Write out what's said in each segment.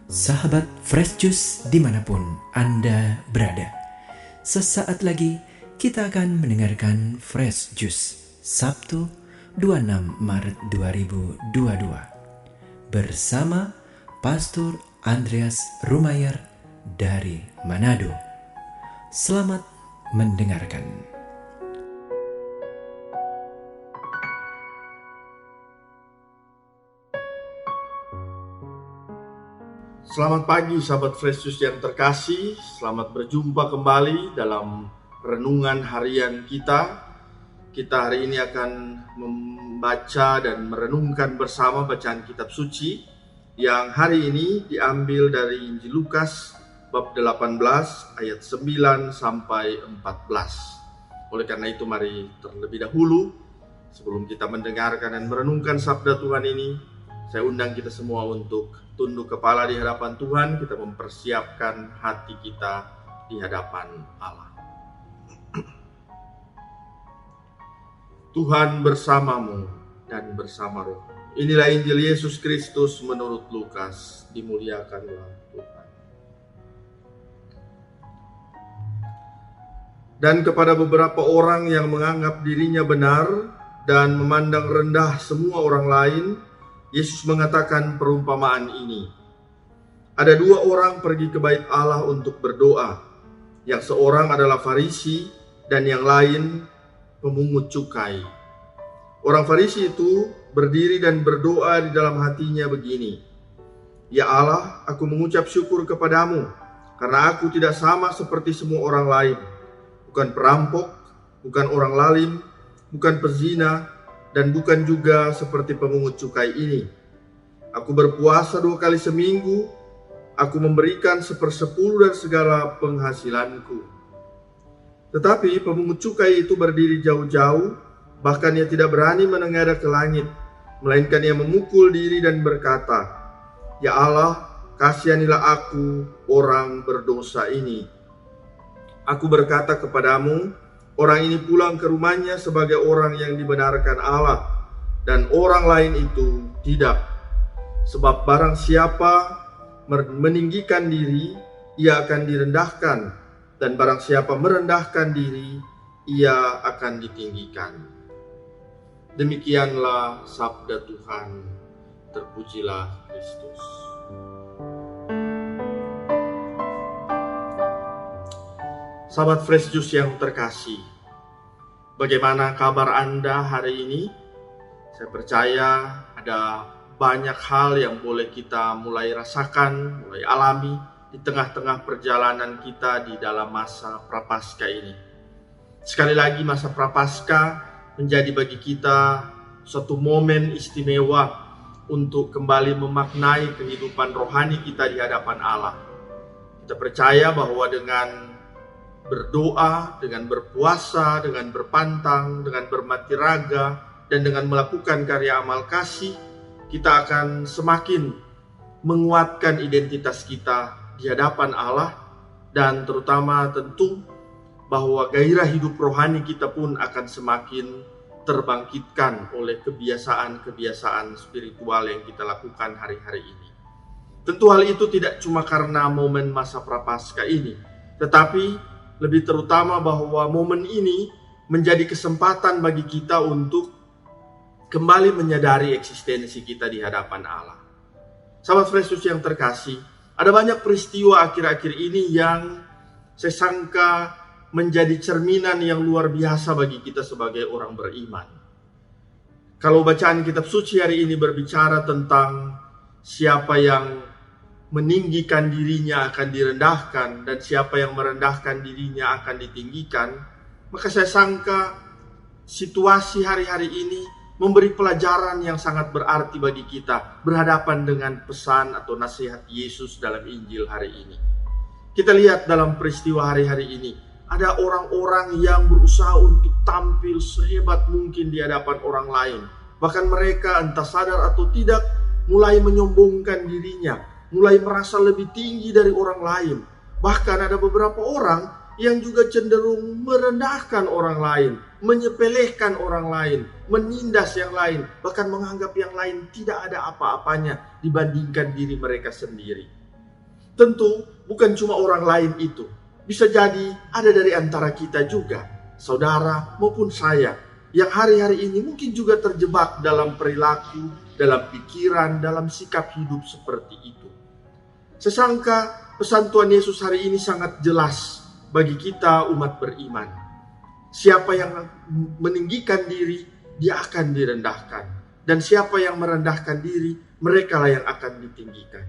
Sahabat Fresh Juice dimanapun Anda berada, sesaat lagi kita akan mendengarkan Fresh Juice Sabtu 26 Maret 2022 bersama Pastor Andreas Rumayer dari Manado. Selamat mendengarkan. Selamat pagi sahabat Fresh Juice yang terkasih. Selamat berjumpa kembali dalam renungan harian kita. Kita hari ini akan membaca dan merenungkan bersama bacaan kitab suci yang hari ini diambil dari Injil Lukas bab 18 ayat 9 sampai 14. Oleh karena itu mari terlebih dahulu sebelum kita mendengarkan dan merenungkan sabda Tuhan ini, saya undang kita semua untuk tunduk kepala di hadapan Tuhan. Kita mempersiapkan hati kita di hadapan Allah. Tuhan bersamamu dan bersama roh. Inilah Injil Yesus Kristus menurut Lukas. Dimuliakanlah Tuhan. Dan kepada beberapa orang yang menganggap dirinya benar dan memandang rendah semua orang lain, Yesus mengatakan perumpamaan ini. Ada dua orang pergi ke bait Allah untuk berdoa. Yang seorang adalah Farisi dan yang lain pemungut cukai. Orang Farisi itu berdiri dan berdoa di dalam hatinya begini. Ya Allah, aku mengucap syukur kepadamu karena aku tidak sama seperti semua orang lain. Bukan perampok, bukan orang lalim, bukan pezina, dan bukan juga seperti pemungut cukai ini. Aku berpuasa 2 kali seminggu, aku memberikan 1/10 dari segala penghasilanku. Tetapi pemungut cukai itu berdiri jauh-jauh, bahkan ia tidak berani menengadah ke langit, melainkan ia memukul diri dan berkata, Ya Allah, kasihanilah aku, orang berdosa ini. Aku berkata kepadamu, orang ini pulang ke rumahnya sebagai orang yang dibenarkan Allah, dan orang lain itu tidak. Sebab barang siapa meninggikan diri, ia akan direndahkan, dan barang siapa merendahkan diri, ia akan ditinggikan. Demikianlah sabda Tuhan. Terpujilah Kristus. Sahabat Fresh Juice yang terkasih, bagaimana kabar Anda hari ini? Saya percaya ada banyak hal yang boleh kita mulai rasakan, mulai alami di tengah-tengah perjalanan kita di dalam masa Prapaskah ini. Sekali lagi masa Prapaskah menjadi bagi kita suatu momen istimewa untuk kembali memaknai kehidupan rohani kita di hadapan Allah. Kita percaya bahwa dengan berdoa, dengan berpuasa, dengan berpantang, dengan bermati raga, dan dengan melakukan karya amal kasih, kita akan semakin menguatkan identitas kita di hadapan Allah, dan terutama tentu bahwa gairah hidup rohani kita pun akan semakin terbangkitkan oleh kebiasaan-kebiasaan spiritual yang kita lakukan hari-hari ini. Tentu hal itu tidak cuma karena momen masa Prapaskah ini, tetapi lebih terutama bahwa momen ini menjadi kesempatan bagi kita untuk kembali menyadari eksistensi kita di hadapan Allah. Sahabat Fresh Juice yang terkasih, ada banyak peristiwa akhir-akhir ini yang saya sangka menjadi cerminan yang luar biasa bagi kita sebagai orang beriman. Kalau bacaan kitab suci hari ini berbicara tentang siapa yang meninggikan dirinya akan direndahkan, dan siapa yang merendahkan dirinya akan ditinggikan, maka saya sangka situasi hari-hari ini memberi pelajaran yang sangat berarti bagi kita berhadapan dengan pesan atau nasihat Yesus dalam Injil hari ini. Kita lihat dalam peristiwa hari-hari ini, ada orang-orang yang berusaha untuk tampil sehebat mungkin di hadapan orang lain. Bahkan mereka entah sadar atau tidak mulai menyombongkan dirinya, mulai merasa lebih tinggi dari orang lain. Bahkan ada beberapa orang yang juga cenderung merendahkan orang lain, menyepelekan orang lain, menindas yang lain, bahkan menganggap yang lain tidak ada apa-apanya dibandingkan diri mereka sendiri. Tentu bukan cuma orang lain itu. Bisa jadi ada dari antara kita juga, saudara maupun saya, yang hari-hari ini mungkin juga terjebak dalam perilaku, dalam pikiran, dalam sikap hidup seperti itu. Sesangka pesan Tuhan Yesus hari ini sangat jelas bagi kita umat beriman. Siapa yang meninggikan diri, dia akan direndahkan. Dan siapa yang merendahkan diri, merekalah yang akan ditinggikan.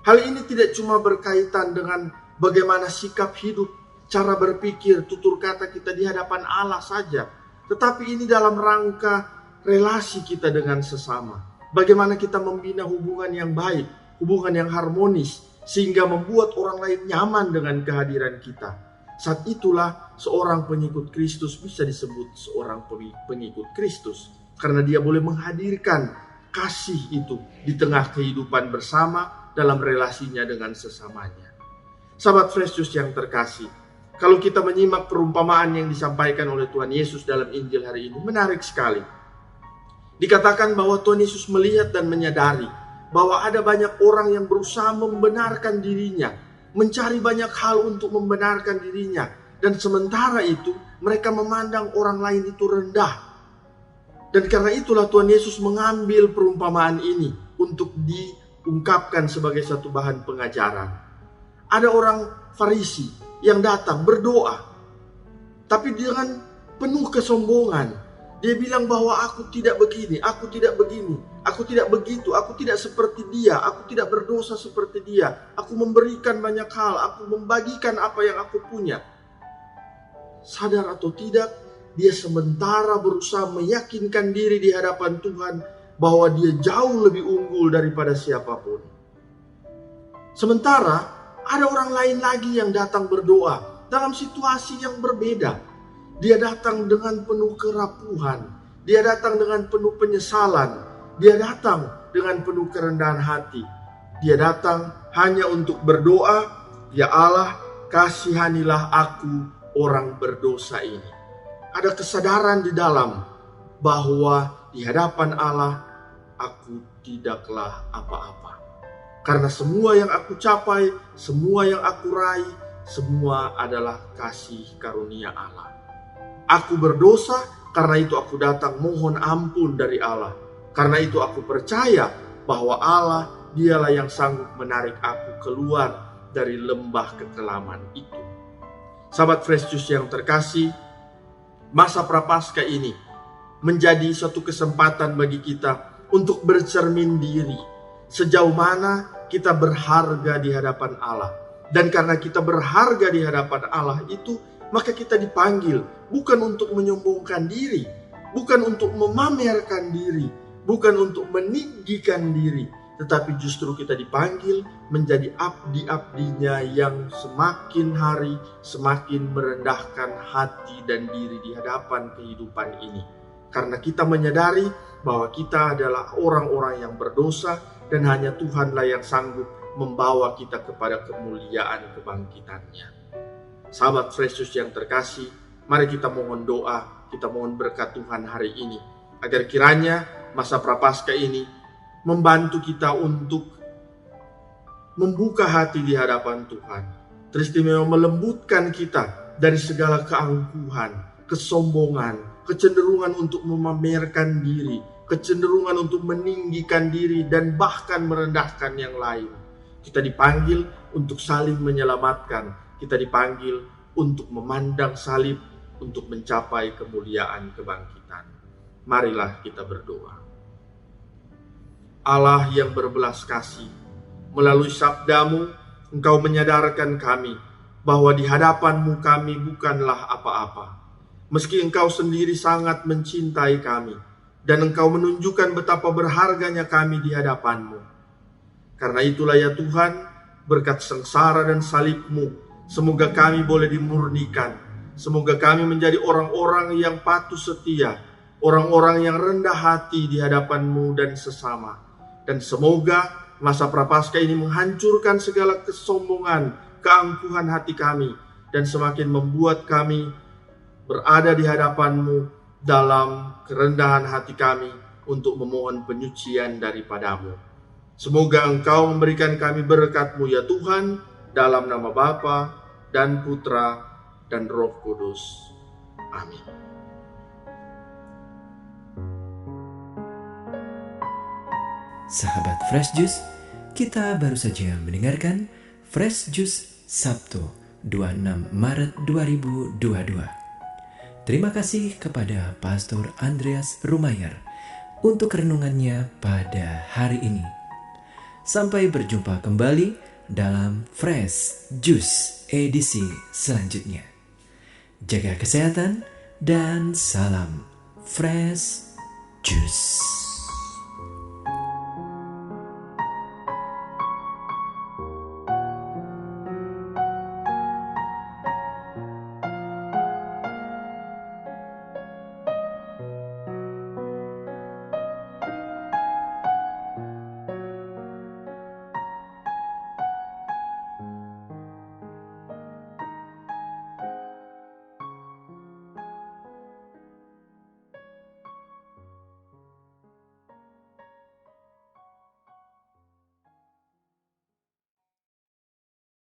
Hal ini tidak cuma berkaitan dengan bagaimana sikap hidup, cara berpikir, tutur kata kita di hadapan Allah saja. Tetapi ini dalam rangka relasi kita dengan sesama. Bagaimana kita membina hubungan yang baik, hubungan yang harmonis, sehingga membuat orang lain nyaman dengan kehadiran kita. Saat itulah seorang pengikut Kristus bisa disebut seorang pengikut Kristus. Karena dia boleh menghadirkan kasih itu di tengah kehidupan bersama dalam relasinya dengan sesamanya. Sahabat Fresh Juice yang terkasih, kalau kita menyimak perumpamaan yang disampaikan oleh Tuhan Yesus dalam Injil hari ini, menarik sekali. Dikatakan bahwa Tuhan Yesus melihat dan menyadari bahwa ada banyak orang yang berusaha membenarkan dirinya, mencari banyak hal untuk membenarkan dirinya, dan sementara itu mereka memandang orang lain itu rendah. Dan karena itulah Tuhan Yesus mengambil perumpamaan ini untuk diungkapkan sebagai satu bahan pengajaran. Ada orang Farisi yang datang berdoa, tapi dengan penuh kesombongan. Dia bilang bahwa aku tidak begini, aku tidak begini, aku tidak begitu, aku tidak seperti dia, aku tidak berdosa seperti dia, aku memberikan banyak hal, aku membagikan apa yang aku punya. Sadar atau tidak, dia sementara berusaha meyakinkan diri di hadapan Tuhan bahwa dia jauh lebih unggul daripada siapapun. Sementara ada orang lain lagi yang datang berdoa dalam situasi yang berbeda. Dia datang dengan penuh kerapuhan, dia datang dengan penuh penyesalan, dia datang dengan penuh kerendahan hati. Dia datang hanya untuk berdoa, "Ya Allah, kasihanilah aku orang berdosa ini." Ada kesadaran di dalam bahwa di hadapan Allah aku tidaklah apa-apa. Karena semua yang aku capai, semua yang aku raih, semua adalah kasih karunia Allah. Aku berdosa, karena itu aku datang mohon ampun dari Allah. Karena itu aku percaya bahwa Allah dialah yang sanggup menarik aku keluar dari lembah kekelaman itu. Sahabat Fresh Juice yang terkasih, masa Prapaskah ini menjadi suatu kesempatan bagi kita untuk bercermin diri. Sejauh mana kita berharga di hadapan Allah. Dan karena kita berharga di hadapan Allah itu, maka kita dipanggil bukan untuk menyombongkan diri, bukan untuk memamerkan diri, bukan untuk meninggikan diri, tetapi justru kita dipanggil menjadi abdi-abdinya yang semakin hari semakin merendahkan hati dan diri di hadapan kehidupan ini. Karena kita menyadari bahwa kita adalah orang-orang yang berdosa dan hanya Tuhanlah yang sanggup membawa kita kepada kemuliaan kebangkitannya. Sahabat Fresh Juice yang terkasih, mari kita mohon doa, kita mohon berkat Tuhan hari ini, agar kiranya masa Prapaskah ini membantu kita untuk membuka hati di hadapan Tuhan. Teristimewa melembutkan kita dari segala keangkuhan, kesombongan, kecenderungan untuk memamerkan diri, kecenderungan untuk meninggikan diri dan bahkan merendahkan yang lain. Kita dipanggil untuk saling menyelamatkan. Kita dipanggil untuk memandang salib, untuk mencapai kemuliaan kebangkitan. Marilah kita berdoa. Allah yang berbelas kasih, melalui sabdamu, Engkau menyadarkan kami bahwa di hadapan-Mu kami bukanlah apa-apa. Meski Engkau sendiri sangat mencintai kami, dan Engkau menunjukkan betapa berharganya kami di hadapan-Mu. Karena itulah ya Tuhan, berkat sengsara dan salib-Mu, semoga kami boleh dimurnikan. Semoga kami menjadi orang-orang yang patuh setia, orang-orang yang rendah hati di hadapan-Mu dan sesama. Dan semoga masa Prapaskah ini menghancurkan segala kesombongan, keangkuhan hati kami, dan semakin membuat kami berada di hadapan-Mu dalam kerendahan hati kami untuk memohon penyucian daripada-Mu. Semoga Engkau memberikan kami berkat-Mu ya Tuhan, dalam nama Bapa dan Putra dan Roh Kudus. Amin. Sahabat Fresh Juice, kita baru saja mendengarkan Fresh Juice Sabtu 26 Maret 2022. Terima kasih kepada Pastor Andreas Rumayer untuk renungannya pada hari ini. Sampai berjumpa kembali dalam Fresh Juice edisi selanjutnya. Jaga kesehatan dan salam Fresh Juice.